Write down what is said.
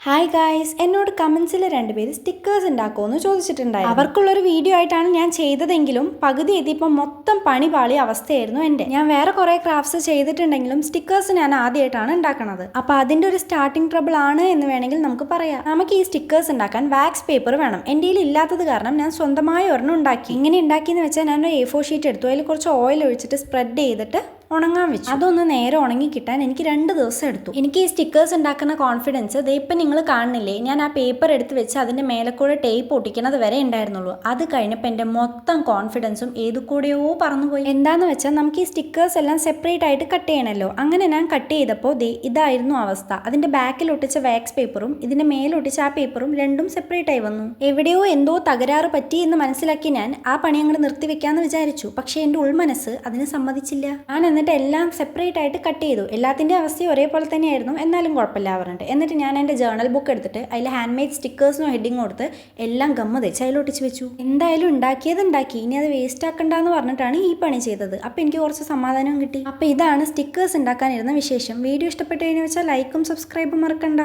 Hi guys, എന്നോട് കമൻസിൽ രണ്ടുപേര് stickers ഉണ്ടാക്കുമെന്ന് ചോദിച്ചിട്ടുണ്ടായിരുന്നു. അവർക്കുള്ളൊരു വീഡിയോ ആയിട്ടാണ് ഞാൻ ചെയ്തതെങ്കിലും പകുതി എത്തിയപ്പോൾ മൊത്തം പണി പാളിയ അവസ്ഥയായിരുന്നു എൻ്റെ. ഞാൻ വേറെ കുറേ ക്രാഫ്റ്റ്സ് ചെയ്തിട്ടുണ്ടെങ്കിലും സ്റ്റിക്കേഴ്സ് ഞാൻ ആദ്യമായിട്ടാണ് ഉണ്ടാക്കുന്നത്. അപ്പോൾ അതിൻ്റെ ഒരു സ്റ്റാർട്ടിംഗ് ട്രബിൾ ആണ് എന്ന് വേണമെങ്കിൽ നമുക്ക് പറയാം. നമുക്ക് ഈ സ്റ്റിക്കേഴ്സ് ഉണ്ടാക്കാൻ വാക്സ് പേപ്പർ വേണം. എൻ്റെ കയ്യിൽ ഇല്ലാത്തത് കാരണം ഞാൻ സ്വന്തമായി ഒരെണ്ണം ഉണ്ടാക്കി. ഇങ്ങനെ ഉണ്ടാക്കിയെന്ന് വെച്ചാൽ ഞാൻ ഒരു A4 ഷീറ്റ് എടുത്തു. അതിൽ കുറച്ച് ഓയിൽ ഒഴിച്ചിട്ട് സ്പ്രെഡ് ചെയ്തിട്ട് ഉണങ്ങാൻ വെച്ചു. അതൊന്ന് നേരെ ഉണങ്ങി കിട്ടാൻ എനിക്ക് 2 ദിവസം എടുത്തു. എനിക്ക് ഈ സ്റ്റിക്കേഴ്സ് ഉണ്ടാക്കുന്ന കോൺഫിഡൻസ് ഇപ്പം നിങ്ങൾ കാണുന്നില്ലേ, ഞാൻ ആ പേപ്പർ എടുത്ത് വെച്ച് അതിൻ്റെ മേലെക്കൂടെ ടേപ്പ് ഒട്ടിക്കുന്നത് വരെ ഉണ്ടായിരുന്നുള്ളൂ. അത് കഴിഞ്ഞപ്പോൾ എൻ്റെ മൊത്തം കോൺഫിഡൻസും ഏതുകൂടെയോ പറന്നുപോയി. എന്താണെന്ന് വെച്ചാൽ നമുക്ക് ഈ സ്റ്റിക്കേഴ്സ് എല്ലാം സെപ്പറേറ്റ് ആയിട്ട് കട്ട് ചെയ്യണമല്ലോ. അങ്ങനെ ഞാൻ കട്ട് ചെയ്തപ്പോൾ ഇതായിരുന്നു അവസ്ഥ. അതിൻ്റെ ബാക്കിൽ ഒട്ടിച്ച വാക്സ് പേപ്പറും ഇതിൻ്റെ മേലൊട്ടിച്ച ആ പേപ്പറും രണ്ടും സെപ്പറേറ്റ് ആയി വന്നു. എവിടെയോ എന്തോ തകരാറ് പറ്റി എന്ന് മനസ്സിലാക്കി ഞാൻ ആ പണി അങ്ങോട്ട് നിർത്തിവെക്കാമെന്ന് വിചാരിച്ചു. പക്ഷേ എൻ്റെ ഉൾമനസ്സ് അതിന് സമ്മതിച്ചില്ല. ഞാൻ എന്നിട്ട് എല്ലാം സെപ്പറേറ്റ് ആയിട്ട് കട്ട് ചെയ്തു. എല്ലാത്തിൻ്റെ അവസ്ഥയും ഒരേപോലെ തന്നെയായിരുന്നു, എന്നാലും കുഴപ്പമില്ല പറഞ്ഞിട്ട്. എന്നിട്ട് ഞാൻ എൻ്റെ ജേർണൽ ബുക്ക് എടുത്തിട്ട് അതിൽ ഹാൻഡ് മെയ്ഡ് സ്റ്റിക്കേഴ്സിനും ഹെഡിങ് കൊടുത്ത് എല്ലാം ഗമ്മ തേച്ച് അതിലൊട്ടിച്ച് വെച്ചു. എന്തായാലും ഉണ്ടാക്കിയത് ഉണ്ടാക്കി, ഇനി അത് വേസ്റ്റ് ആക്കണ്ടെന്ന് പറഞ്ഞിട്ടാണ് ഈ പണി ചെയ്തത്. അപ്പോൾ എനിക്ക് കുറച്ച് സമാധാനവും കിട്ടി. അപ്പോൾ ഇതാണ് സ്റ്റിക്കേഴ്സ് ഉണ്ടാക്കാനിരുന്ന വിശേഷം. വീഡിയോ ഇഷ്ടപ്പെട്ടു കഴിഞ്ഞാൽ വെച്ചാൽ ലൈക്കും സബ്സ്ക്രൈബും മറക്കണ്ട.